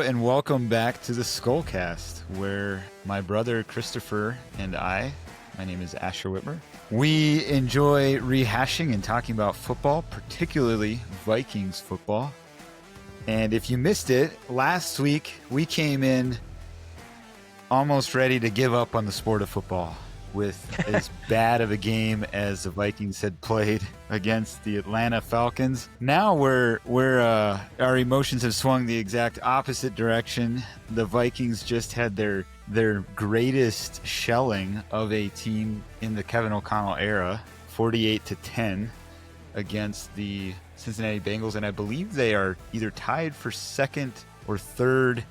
and welcome back to the Skullcast, where my brother Christopher and my name is Asher Whitmer, we enjoy rehashing and talking about football, particularly Vikings football. And if you missed it, last week we came in almost ready to give up on the sport of football with as bad of a game as the Vikings had played against the Atlanta Falcons. Now our emotions have swung the exact opposite direction. The Vikings just had their greatest shelling of a team in the Kevin O'Connell era, 48-10 against the Cincinnati Bengals, and I believe they are either tied for second or third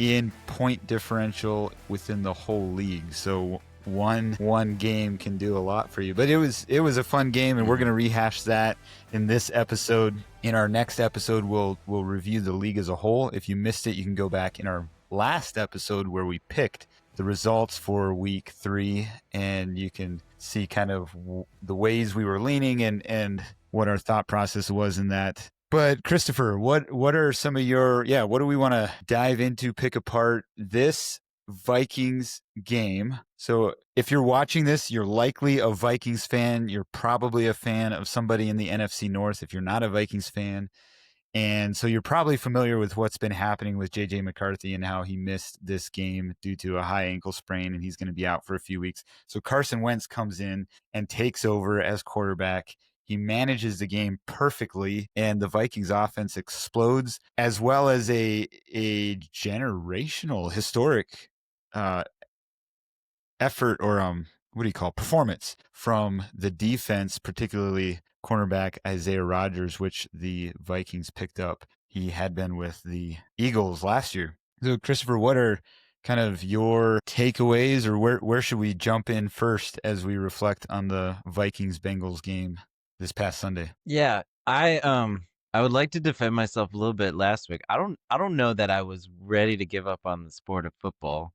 in point differential within the whole league. So one game can do a lot for you, but it was a fun game, and we're going to rehash that in this episode. In our next episode, we'll review the league as a whole. If you missed it, you can go back in our last episode where we picked the results for week 3, and you can see kind of the ways we were leaning and what our thought process was in that. But Christopher, what are some of your, what do we want to dive into, pick apart this Vikings game? So if you're watching this, you're likely a Vikings fan. You're probably a fan of somebody in the NFC North if you're not a Vikings fan. And so you're probably familiar with what's been happening with JJ McCarthy and how he missed this game due to a high ankle sprain, and he's going to be out for a few weeks. So Carson Wentz comes in and takes over as quarterback. He manages the game perfectly, and the Vikings offense explodes, as well as a generational, historic effort, or performance from the defense, particularly cornerback Isaiah Rodgers, which the Vikings picked up. He had been with the Eagles last year. So Christopher, what are kind of your takeaways, or where should we jump in first as we reflect on the Vikings-Bengals game this past Sunday? Yeah, I would like to defend myself a little bit last week. I don't know that I was ready to give up on the sport of football.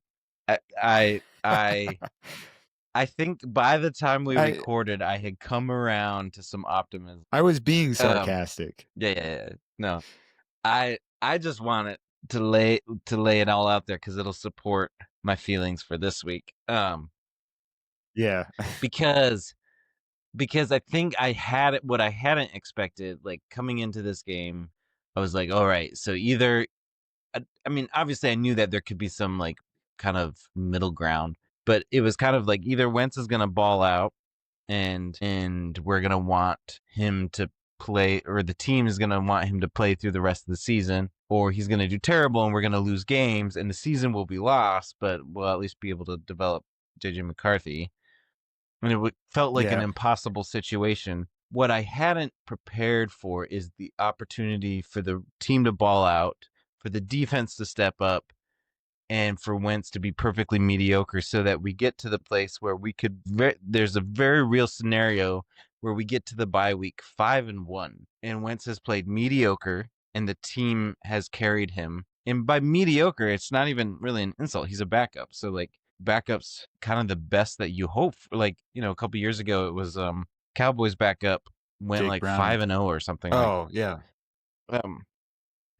I think by the time we recorded, I had come around to some optimism. I was being sarcastic. Yeah. No, I just wanted to lay it all out there because it'll support my feelings for this week. Yeah, because I think I had what I hadn't expected. Like coming into this game, I was like, all right, so either, I mean, obviously I knew that there could be some like kind of middle ground, but it was kind of like either Wentz is going to ball out and we're going to want him to play, or the team is going to want him to play through the rest of the season, or he's going to do terrible and we're going to lose games and the season will be lost, but we'll at least be able to develop JJ McCarthy. And it felt like an impossible situation. What I hadn't prepared for is the opportunity for the team to ball out, for the defense to step up, and for Wentz to be perfectly mediocre, so that we get to the place where we could, there's a very real scenario where we get to the bye week 5-1, and Wentz has played mediocre, and the team has carried him. And by mediocre, it's not even really an insult. He's a backup. So like, backup's kind of the best that you hope for. Like, you know, a couple years ago it was Cowboys backup went Jake like Brown. 5-0 or something. Oh, yeah.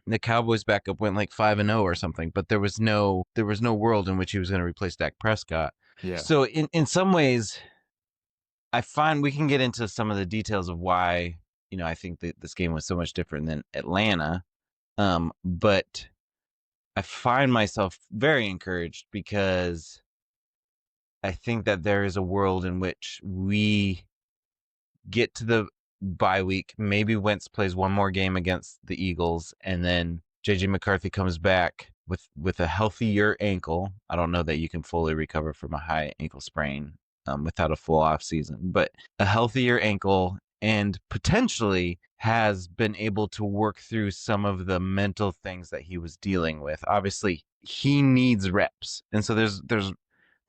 The Cowboys backup went like 5-0 or something, but there was no world in which he was going to replace Dak Prescott. Yeah. So in some ways, I find we can get into some of the details of why, you know, I think that this game was so much different than Atlanta. But I find myself very encouraged because I think that there is a world in which we get to the bye week. Maybe Wentz plays one more game against the Eagles, and then JJ McCarthy comes back with a healthier ankle. I don't know that you can fully recover from a high ankle sprain without a full off season, but a healthier ankle, and potentially has been able to work through some of the mental things that he was dealing with. Obviously, he needs reps, and so there's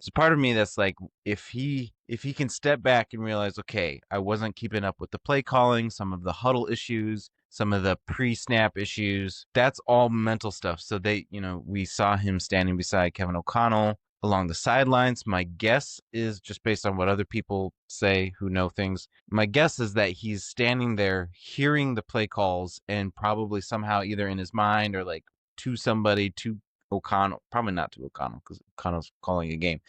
a part of me that's like, if he can step back and realize, okay, I wasn't keeping up with the play calling, some of the huddle issues, some of the pre-snap issues, that's all mental stuff. So we saw him standing beside Kevin O'Connell along the sidelines. My guess is, just based on what other people say who know things, my guess is that he's standing there hearing the play calls and probably somehow either in his mind or like to somebody, to O'Connell, probably not to O'Connell because O'Connell's calling a game,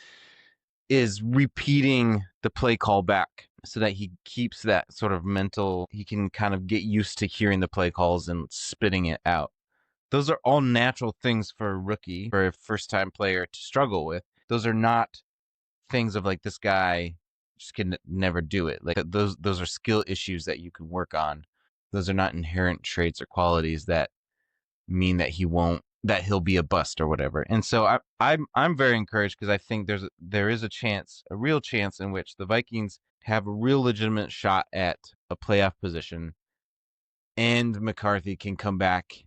is repeating the play call back so that he keeps that sort of mental, he can kind of get used to hearing the play calls and spitting it out. Those are all natural things for a rookie, for a first-time player to struggle with. Those are not things of like, this guy just can never do it. Like those are skill issues that you can work on. Those are not inherent traits or qualities that mean that he'll be a bust or whatever. And so I'm very encouraged because I think there is a real chance in which the Vikings have a real legitimate shot at a playoff position, and McCarthy can come back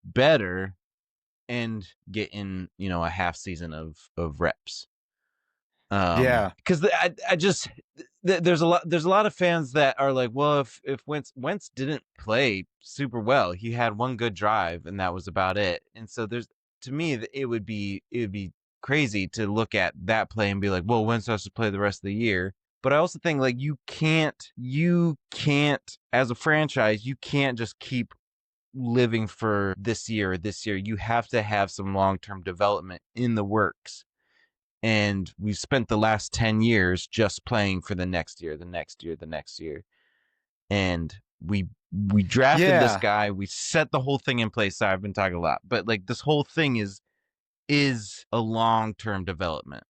better and get in, a half season of reps. Yeah. Because I just there's a lot of fans that are like, well, if Wentz didn't play super well, he had one good drive and that was about it. And so to me, it would be crazy to look at that play and be like, well, Wentz has to play the rest of the year. But I also think like you can't as a franchise, you can't just keep living for this year. You have to have some long-term development in the works. And we've spent the last 10 years just playing for the next year. And we drafted this guy. We set the whole thing in place. Sorry, I've been talking a lot. But like this whole thing is a long-term development.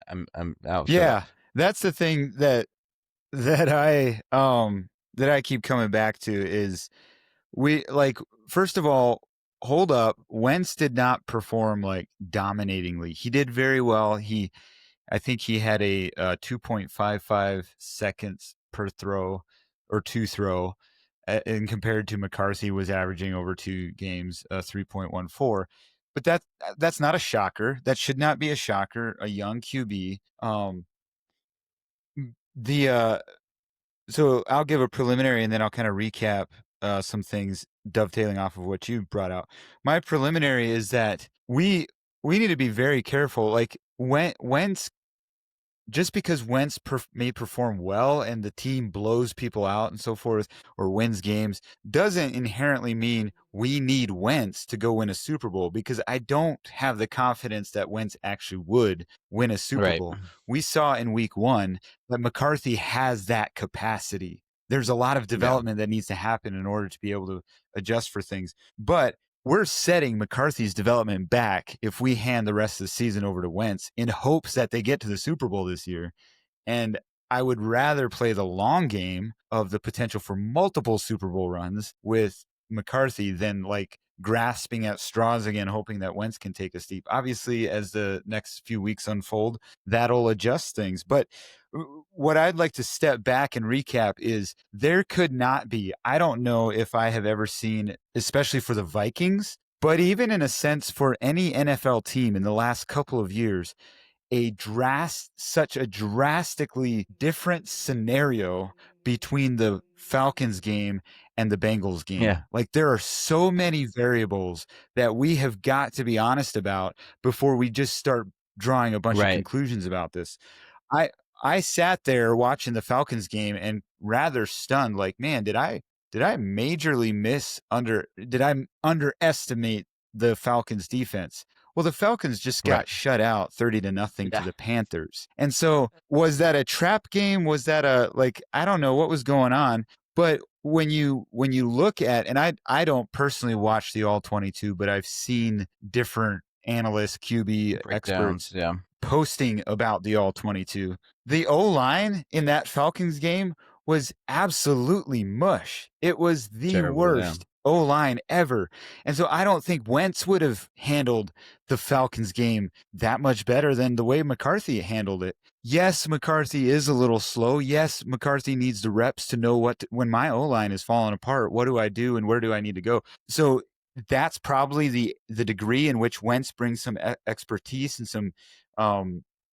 That's the thing that I keep coming back to is first of all, hold up. Wentz did not perform like dominatingly. He did very well. I think he had a 2.55 seconds per throw or two throw, and compared to McCarthy was averaging over 2 games 3.14. But that's not a shocker. That should not be a shocker. A young QB. So I'll give a preliminary and then I'll kind of recap some things dovetailing off of what you brought out. My preliminary is that we need to be very careful. Like Wentz, just because Wentz may perform well and the team blows people out and so forth or wins games doesn't inherently mean we need Wentz to go win a Super Bowl, because I don't have the confidence that Wentz actually would win a Super Bowl. We saw in week 1 that McCarthy has that capacity. There's a lot of development that needs to happen in order to be able to adjust for things. But we're setting McCarthy's development back if we hand the rest of the season over to Wentz in hopes that they get to the Super Bowl this year. And I would rather play the long game of the potential for multiple Super Bowl runs with McCarthy than like grasping at straws again, hoping that Wentz can take a steep. Obviously, as the next few weeks unfold, that'll adjust things. But what I'd like to step back and recap is there could not be, I don't know if I have ever seen, especially for the Vikings, but even in a sense for any NFL team in the last couple of years, such a drastically different scenario between the Falcons game and the Bengals game. Yeah. Like there are so many variables that we have got to be honest about before we just start drawing a bunch of conclusions about this. I sat there watching the Falcons game and rather stunned, like, man, did I underestimate the Falcons defense? Well, the Falcons just got shut out 30-0 to the Panthers. And so was that a trap game? Was that I don't know what was going on. But when you look at, and I don't personally watch the All 22, but I've seen different analysts, QB experts posting about the All 22. The O-line in that Falcons game was absolutely mush. It was the worst O-line ever. And so I don't think Wentz would have handled the Falcons game that much better than the way McCarthy handled it. Yes, McCarthy is a little slow. Yes, McCarthy needs the reps to know when my O-line is falling apart, what do I do and where do I need to go? So that's probably the degree in which Wentz brings some expertise and some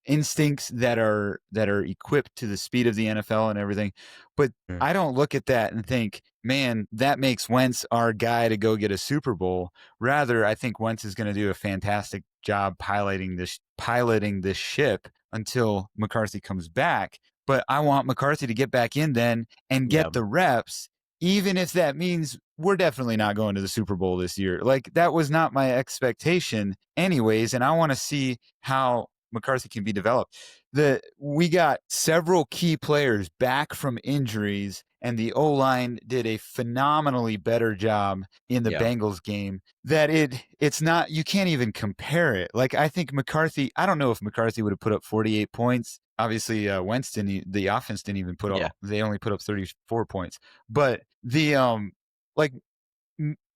instincts that are equipped to the speed of the NFL and everything. But I don't look at that and think, man, that makes Wentz our guy to go get a Super Bowl. Rather, I think Wentz is going to do a fantastic job piloting this ship until McCarthy comes back. But I want McCarthy to get back in then and get the reps even if that means we're definitely not going to the Super Bowl this year. Like, that was not my expectation anyways, and I want to see how McCarthy can be developed. We got several key players back from injuries, and the O-line did a phenomenally better job in the Bengals game that it's not, you can't even compare it. Like, I think McCarthy, I don't know if McCarthy would have put up 48 points. Obviously, Wentz the offense didn't even put up, they only put up 34 points. But like,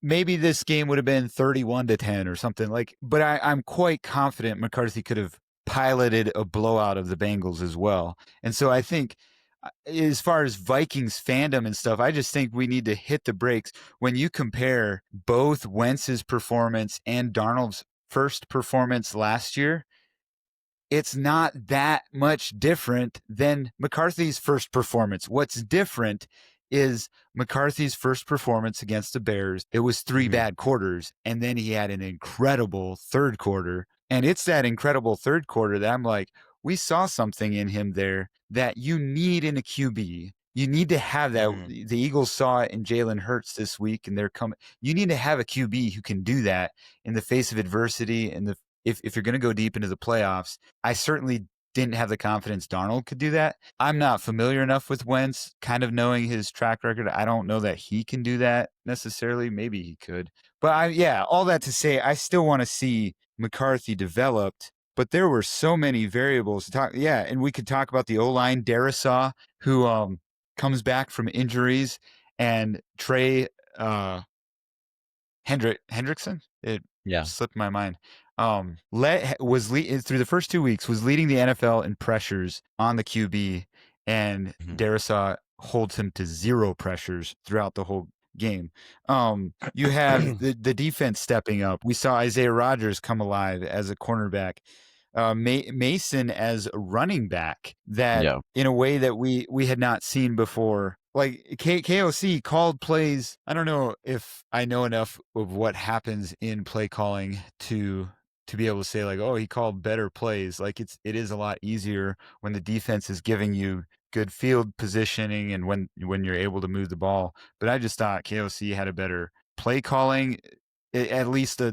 maybe this game would have been 31-10 or something, like, but I'm quite confident McCarthy could have piloted a blowout of the Bengals as well. And so I think, as far as Vikings fandom and stuff, I just think we need to hit the brakes when you compare both Wentz's performance and Darnold's first performance last year. It's not that much different than McCarthy's first performance. What's different is McCarthy's first performance against the Bears. It was 3 bad quarters, and then he had an incredible third quarter. And it's that incredible third quarter that I'm like, we saw something in him there that you need in a QB. You need to have that. The Eagles saw it in Jalen Hurts this week, and they're coming. You need to have a QB who can do that in the face of adversity. And if you're going to go deep into the playoffs, I certainly didn't have the confidence Darnold could do that. I'm not familiar enough with Wentz, kind of knowing his track record. I don't know that he can do that necessarily. Maybe he could. But all that to say, I still want to see McCarthy developed. But there were so many variables to talk. Yeah, and we could talk about the O-line, Darrisaw, who comes back from injuries, and Trey Hendrickson. It slipped my mind. Through the first 2 weeks was leading the NFL in pressures on the QB, and Darrisaw holds him to 0 pressures throughout the whole game. You have the defense stepping up. We saw Isaiah Rodgers come alive as a cornerback. Mason as a running back, that in a way that we had not seen before. Like, KOC called plays. I don't know if I know enough of what happens in play calling to be able to say, like, oh, he called better plays. Like, it is a lot easier when the defense is giving you good field positioning and when you're able to move the ball. But I just thought KOC had a better play calling. At least I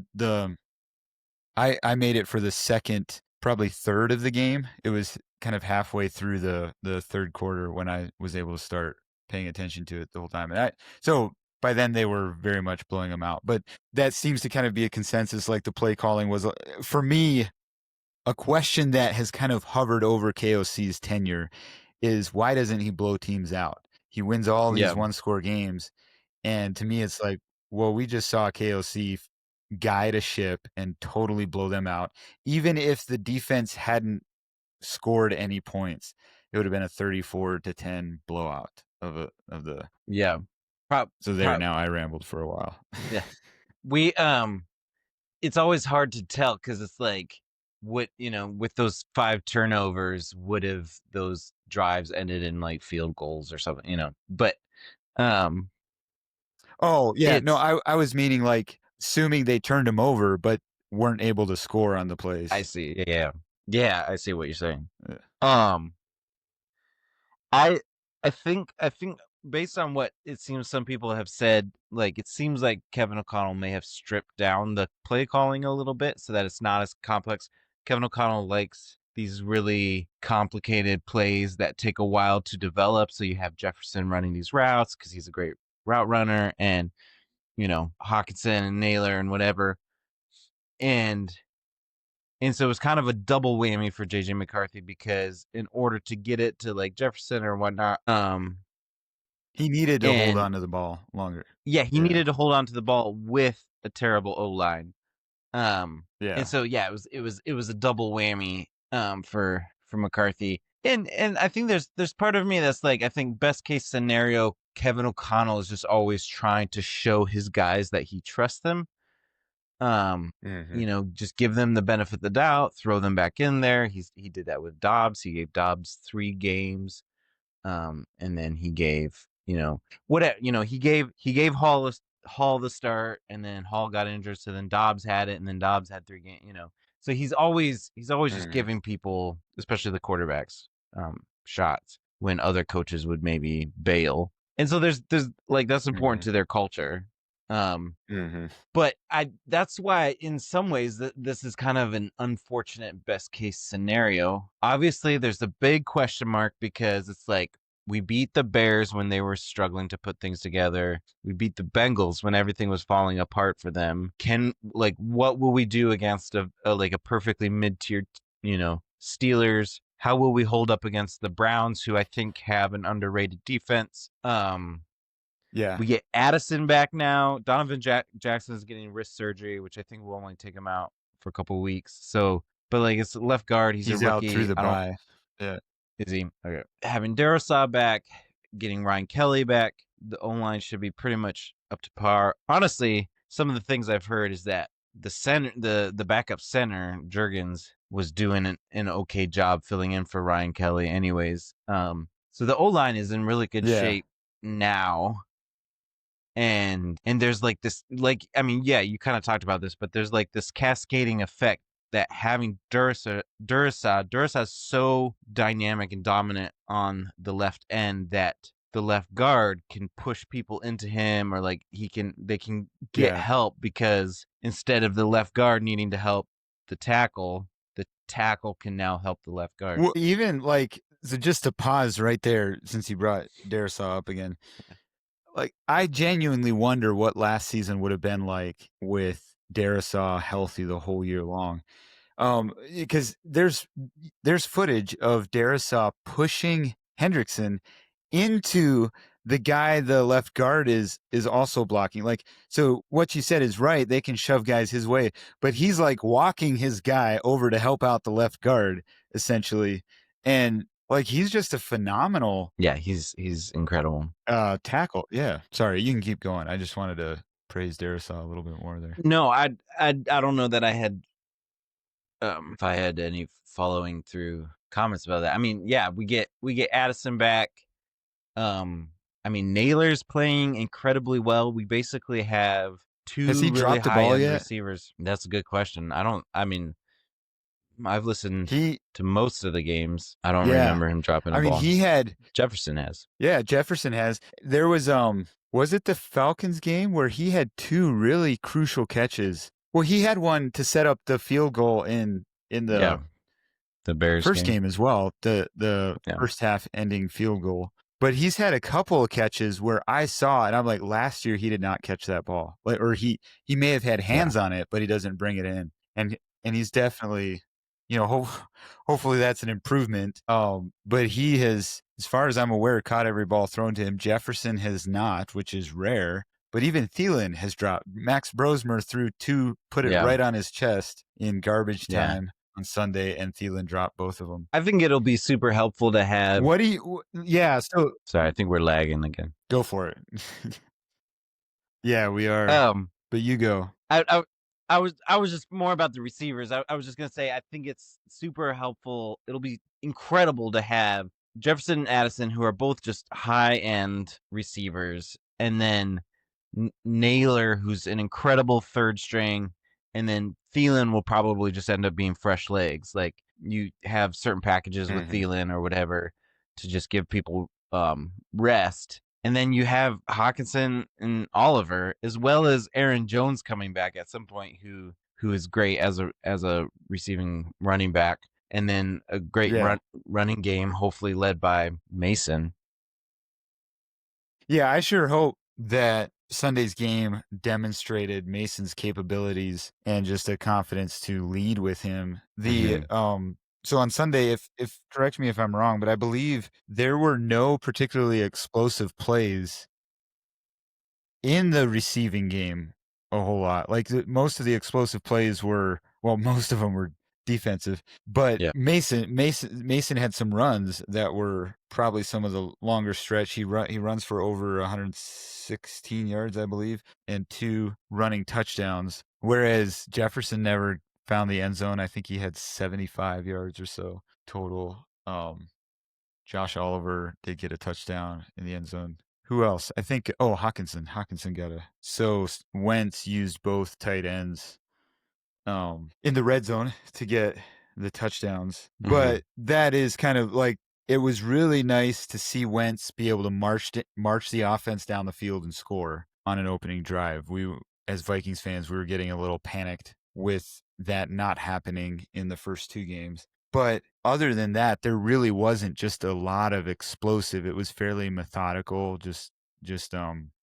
made it for the second, probably third of the game. It was kind of halfway through the third quarter when I was able to start paying attention to it the whole time. And so by then they were very much blowing them out. But that seems to kind of be a consensus. Like, the play calling was, for me, a question that has kind of hovered over KOC's tenure is, why doesn't he blow teams out? He wins all these one-score games. And to me, it's like, well, we just saw KOC guide a ship and totally blow them out. Even if the defense hadn't scored any points, it would have been a 34-10 blowout of the. So now I rambled for a while. We it's always hard to tell, because it's like, what, with those 5 turnovers, would have those drives ended in like field goals or something, but oh yeah, no, I was meaning, like, assuming they turned him over but weren't able to score on the plays. I see. Yeah, I see what you're saying. I think based on what it seems some people have said, like, it seems like Kevin O'Connell may have stripped down the play calling a little bit so that it's not as complex. Kevin O'Connell likes these really complicated plays that take a while to develop. So you have Jefferson running these routes because he's a great route runner, and Hawkinson and Naylor and whatever. And so it was kind of a double whammy for JJ McCarthy, because in order to get it to like Jefferson or whatnot, he needed to hold on to the ball longer. Yeah, he needed to hold on to the ball with a terrible O-line. And so it was a double whammy for McCarthy. And I think there's part of me that's like, I think best case scenario, Kevin O'Connell is just always trying to show his guys that he trusts them. Just give them the benefit of the doubt, throw them back in there. He did that with Dobbs. He gave Dobbs 3 games. And then he gave, he gave Hall the start, and then Hall got injured, so then Dobbs had it, and then Dobbs had 3 games, So he's always just giving people, especially the quarterbacks, shots when other coaches would maybe bail. And so there's like that's important Mhm. to their culture. Um, Mhm. but that's why in some ways this is kind of an unfortunate best case scenario. Obviously, there's a big question mark because it's like we beat the Bears when they were struggling to put things together. We beat the Bengals when everything was falling apart for them. What will we do against a perfectly mid-tier, Steelers? How will we hold up against the Browns, who I think have an underrated defense? Yeah. We get Addison back now. Donovan Jackson is getting wrist surgery, which I think will only take him out for a couple of weeks. So, but like it's left guard. He's a He's out through rookie. the I don't. bye. Yeah. Is he okay? Having Darrisaw back, getting Ryan Kelly back. The O line should be pretty much up to par. Honestly, some of the things I've heard is that the backup center Jurgens was doing an okay job filling in for Ryan Kelly. Anyways, so the O line is in really good Yeah. shape now. And there's like this, like, I mean, yeah, you kind of talked about this, but there's like this cascading effect that having Darrisaw is so dynamic and dominant on the left end that the left guard can push people into him, or like they can get Yeah. help, because instead of the left guard needing to help the tackle can now help the left guard. Well, even like, so just to pause right there, since you brought Darrisaw up again, like I genuinely wonder what last season would have been like with Darrisaw healthy the whole year long. Because there's footage of Darrisaw pushing Hendrickson into the guy the left guard is also blocking. Like, so what you said is right. They can shove guys his way, but he's like walking his guy over to help out the left guard essentially. And like, he's just a phenomenal Yeah, he's incredible. tackle. Yeah. Sorry, you can keep going. I just wanted to praise Darrisaw a little bit more there. No, I don't know that I had if I had any following through comments about that. I mean, yeah, we get Addison back. Um, I mean, Naylor's playing incredibly well. We basically have Has two he really dropped the high ball end yet? receivers. That's a good question. I mean, I've listened He, to most of the games. I don't yeah. remember him dropping a I mean, ball. he had, Jefferson has. yeah, Jefferson has. There was it the Falcons game where he had two really crucial catches? Well, he had one to set up the field goal in Yeah, the the Bears first game as well, the Yeah. first half ending field goal. But he's had a couple of catches where I saw it. I'm like, last year he did not catch that ball, like, or he may have had hands on it, but he doesn't bring it in. And he's definitely, hopefully that's an improvement. But he has, as far as I'm aware, caught every ball thrown to him. Jefferson has not, which is rare. But even Thielen has dropped. Max Brosmer threw two, put it Yeah. right on his chest in garbage Yeah. time on Sunday, and Thielen dropped both of them. I think it'll be super helpful to have. What do you? Yeah. So Sorry, I think we're lagging again. go for it. Yeah, we are. But you go. I was just more about the receivers. I was just gonna say I think it's super helpful. It'll be incredible to have Jefferson and Addison, who are both just high end receivers, and then Naylor, who's an incredible third string, and then Thielen will probably just end up being fresh legs. Like, you have certain packages with Thielen or whatever to just give people rest. And then you have Hawkinson and Oliver, as well as Aaron Jones coming back at some point, who is great as a receiving running back, and then a great running game, hopefully led by Mason. Yeah, I sure hope that Sunday's game demonstrated Mason's capabilities and just a confidence to lead with him. So on Sunday, if correct me if I'm wrong, but I believe there were no particularly explosive plays in the receiving game a whole lot. Like most of the explosive plays were, well, most of them were defensive, but Mason had some runs that were probably some of the longer stretch. He runs for over 116 yards, I believe, and 2 running touchdowns, whereas Jefferson never found the end zone. I think he had 75 yards or so total. Josh Oliver did get a touchdown in the end zone. Who else? I think, Hawkinson got a. So Wentz used both tight ends in the red zone to get the touchdowns. But that is kind of like, it was really nice to see Wentz be able to march the offense down the field and score on an opening drive. We, as Vikings fans, we were getting a little panicked with that not happening in the first two games. But other than that, there really wasn't just a lot of explosive. It was fairly methodical, just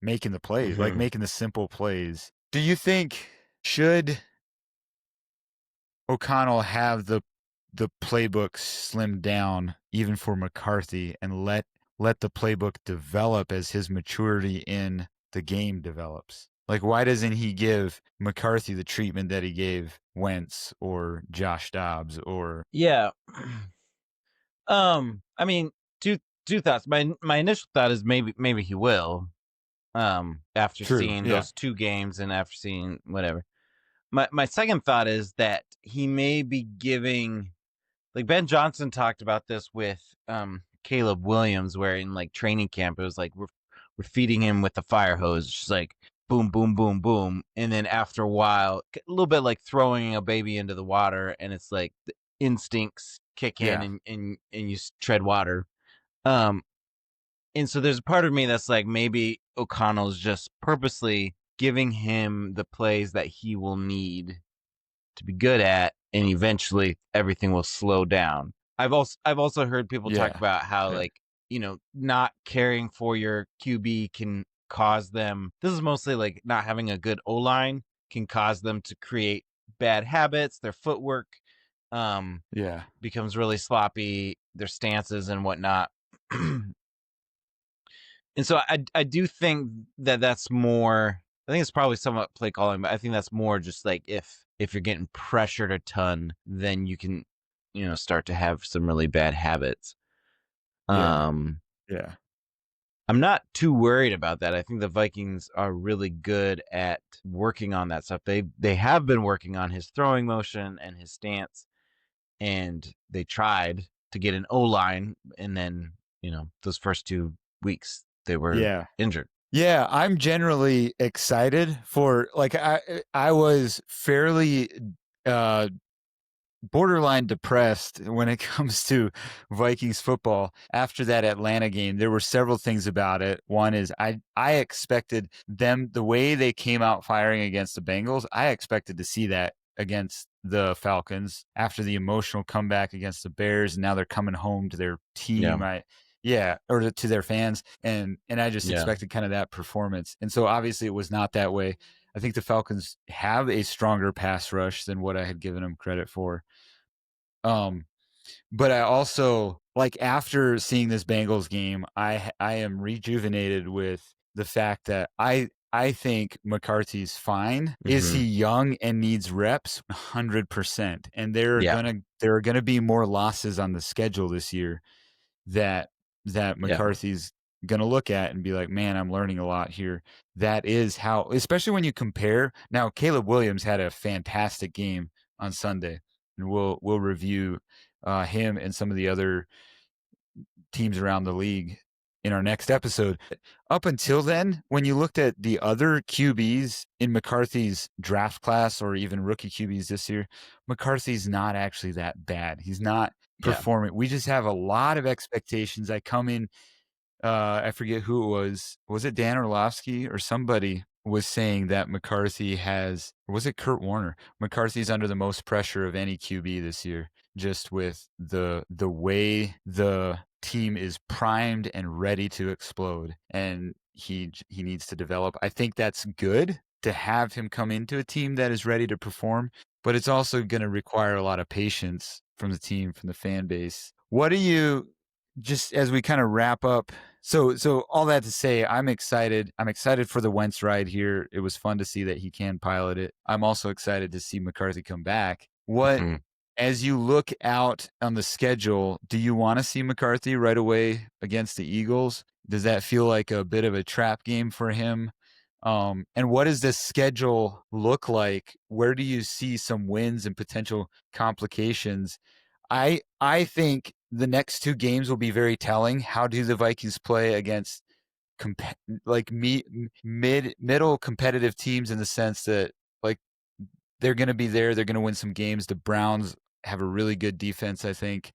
making the plays, like making the simple plays. Do you think should O'Connell have the playbook slimmed down even for McCarthy and let the playbook develop as his maturity in the game develops? Like, why doesn't he give McCarthy the treatment that he gave Wentz or Josh Dobbs or Yeah. I mean, two thoughts. My initial thought is maybe he will. After True, seeing yeah. those two games and after seeing whatever. My second thought is that he may be giving, like Ben Johnson talked about this with Caleb Williams, where in like training camp it was like we're feeding him with the fire hose, just like boom, boom, boom, boom, and then after a while, a little bit like throwing a baby into the water, and it's like the instincts kick in, Yeah. and you tread water. And so there's a part of me that's like maybe O'Connell's just purposely giving him the plays that he will need to be good at, and eventually everything will slow down. I've also heard people talk Yeah. about how Okay. like, not caring for your QB can cause them. This is mostly like not having a good O-line can cause them to create bad habits. Their footwork Yeah. becomes really sloppy, their stances and whatnot. And so I do think that that's more. I think it's probably somewhat play calling, but I think that's more just like if you're getting pressured a ton, then you can, start to have some really bad habits. Yeah. Um, Yeah. I'm not too worried about that. I think the Vikings are really good at working on that stuff. They have been working on his throwing motion and his stance, and they tried to get an O line, and then those first 2 weeks they were Yeah. injured. Yeah, I'm generally excited for, like, I was fairly uh borderline depressed when it comes to Vikings football after that Atlanta game. There were several things about it. One is I expected them, the way they came out firing against the Bengals, I expected to see that against the Falcons after the emotional comeback against the Bears, and now they're coming home to their team. Or to their fans, and I just expected kind of that performance. And so obviously it was not that way. I think the Falcons have a stronger pass rush than what I had given them credit for. But I also, like, after seeing this Bengals game, I am rejuvenated with the fact that I think McCarthy's fine. Is he young and needs reps? 100%. And there are gonna be more losses on the schedule this year that McCarthy's going to look at and be like, man, I'm learning a lot here. That is how, especially when you compare. Now, Caleb Williams had a fantastic game on Sunday, and we'll review him and some of the other teams around the league in our next episode. Up until then, when you looked at the other QBs in McCarthy's draft class or even rookie QBs this year, McCarthy's not actually that bad. He's not performing. We just have a lot of expectations. I come in, I forget who it was. Was it Dan Orlovsky or somebody was saying that McCarthy has, or was it Kurt Warner? McCarthy's under the most pressure of any QB this year, just with the way the team is primed and ready to explode, and he needs to develop. I think that's good to have him come into a team that is ready to perform, but it's also going to require a lot of patience from the team, from the fan base. What do you, just as we kind of wrap up? So all that to say, I'm excited. I'm excited for the Wentz ride here. It was fun to see that he can pilot it. I'm also excited to see McCarthy come back. What, as you look out on the schedule, do you want to see McCarthy right away against the Eagles? Does that feel like a bit of a trap game for him? And what does this schedule look like? Where do you see some wins and potential complications? I think the next two games will be very telling. How do the Vikings play against middle competitive teams, in the sense that, like, they're going to be there, they're going to win some games. The Browns have a really good defense, I think.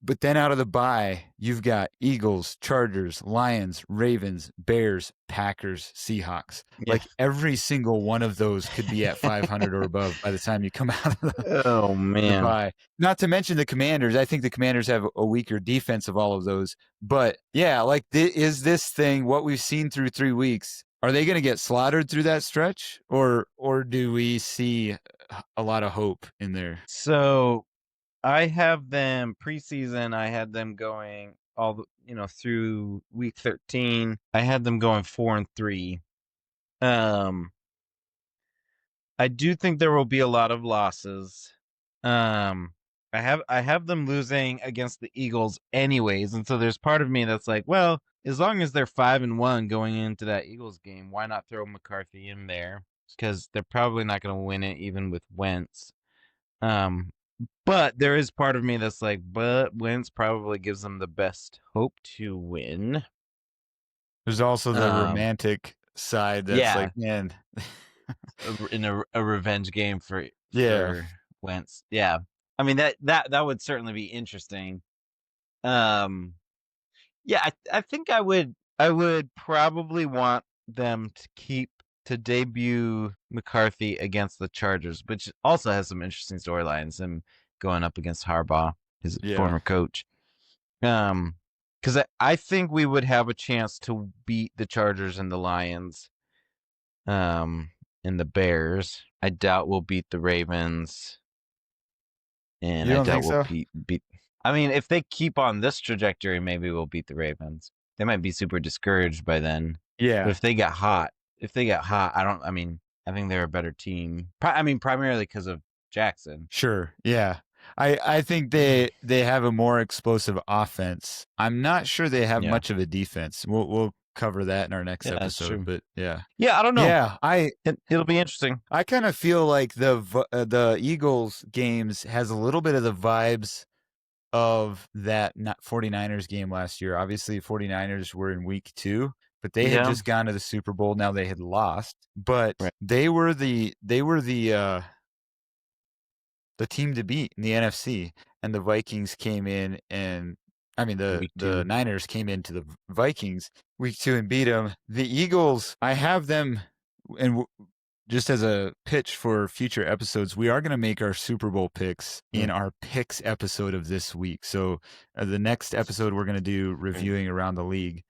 But then out of the bye, you've got Eagles, Chargers, Lions, Ravens, Bears, Packers, Seahawks. Yeah. Like every single one of those could be at 500 or above by the time you come out of Oh the man. bye. Not to mention the Commanders. I think the Commanders have a weaker defense of all of those. But yeah, like is this thing what we've seen through 3 weeks? Are they going to get slaughtered through that stretch, or do we see a lot of hope in there? So I have them preseason. I had them going through week 13. I had them going 4-3. I do think there will be a lot of losses. I have them losing against the Eagles anyways, and so there's part of me that's like, well, as long as they're 5-1 going into that Eagles game, why not throw McCarthy in there? Because they're probably not going to win it even with Wentz. But there is part of me that's like, but Wentz probably gives them the best hope to win. There's also the romantic side that's like, man, in a revenge game for Wentz. Yeah. I mean that would certainly be interesting. Yeah, I think I would probably want them to debut McCarthy against the Chargers, which also has some interesting storylines, him going up against Harbaugh, his former coach. Because I think we would have a chance to beat the Chargers and the Lions. And the Bears. I doubt we'll beat the Ravens. And you don't I doubt think we'll so? beat. I mean, if they keep on this trajectory, maybe we'll beat the Ravens. They might be super discouraged by then. Yeah. But if they get hot, I think they're a better team. Primarily because of Jackson. Sure. Yeah. I think they have a more explosive offense. I'm not sure they have much of a defense. We'll cover that in our next episode. But yeah, I don't know. Yeah, it'll be interesting. I kind of feel like the Eagles games has a little bit of the vibes of that 49ers game last year. Obviously, 49ers were in week 2, but they had just gone to the Super Bowl. Now they had lost, but they were the team to beat in the NFC, and the Vikings came in and the Niners came into the Vikings week 2 and beat them. The Eagles, I have them, and just as a pitch for future episodes, we are going to make our Super Bowl picks in our picks episode of this week. So the next episode we're going to do reviewing around the league.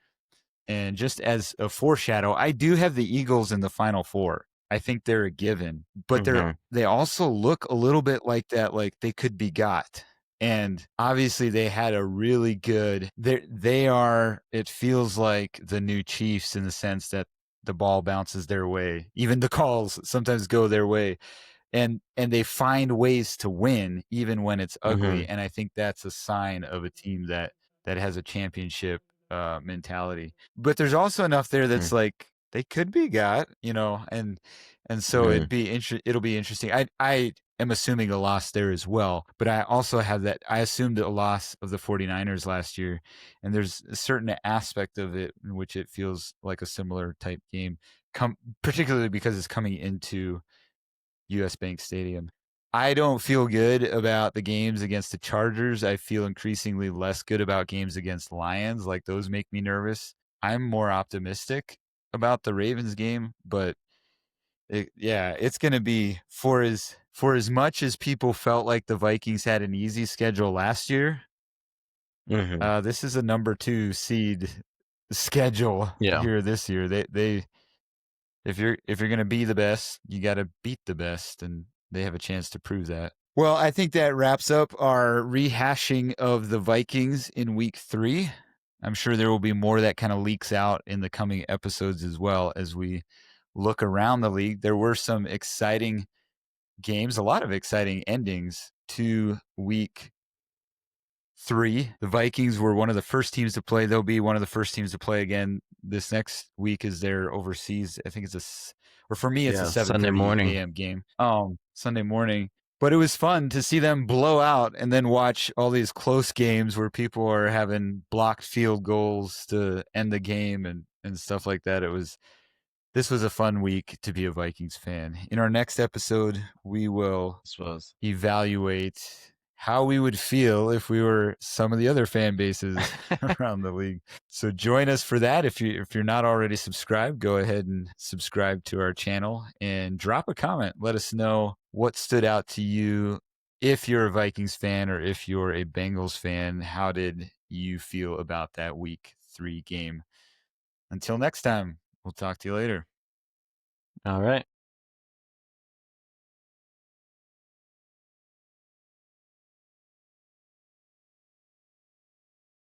And just as a foreshadow, I do have the Eagles in the Final Four. I think they're a given, but they also look a little bit like that, like they could be got. And obviously they had a really good, they are, it feels like the new Chiefs in the sense that the ball bounces their way. Even the calls sometimes go their way. And they find ways to win even when it's ugly. And I think that's a sign of a team that has a championship mentality. But there's also enough there that's like they could be got, and so it'll be interesting. I am assuming a loss there as well, but I also have that I assumed a loss of the 49ers last year, and there's a certain aspect of it in which it feels like a similar type game, particularly because it's coming into US Bank Stadium. I don't feel good about the games against the Chargers. I feel increasingly less good about games against Lions. Like those make me nervous. I'm more optimistic about the Ravens game, but it's going to be for as much as people felt like the Vikings had an easy schedule last year. This is a number 2 seed schedule here this year. They if you're going to be the best, you got to beat the best, and they have a chance to prove that. Well, I think that wraps up our rehashing of the Vikings in week 3. I'm sure there will be more that kind of leaks out in the coming episodes as well as we look around the league. There were some exciting games, a lot of exciting endings to week 3. The Vikings were one of the first teams to play. They'll be one of the first teams to play again this next week as they're overseas. I think it's for me, it's a 7:30 a.m. game. Sunday morning. But it was fun to see them blow out and then watch all these close games where people are having blocked field goals to end the game and stuff like that. This was a fun week to be a Vikings fan. In our next episode, we will evaluate how we would feel if we were some of the other fan bases around the league. So join us for that. If you're not already subscribed, go ahead and subscribe to our channel and drop a comment. Let us know what stood out to you. If you're a Vikings fan or if you're a Bengals fan, how did you feel about that week 3 game? Until next time, we'll talk to you later. All right.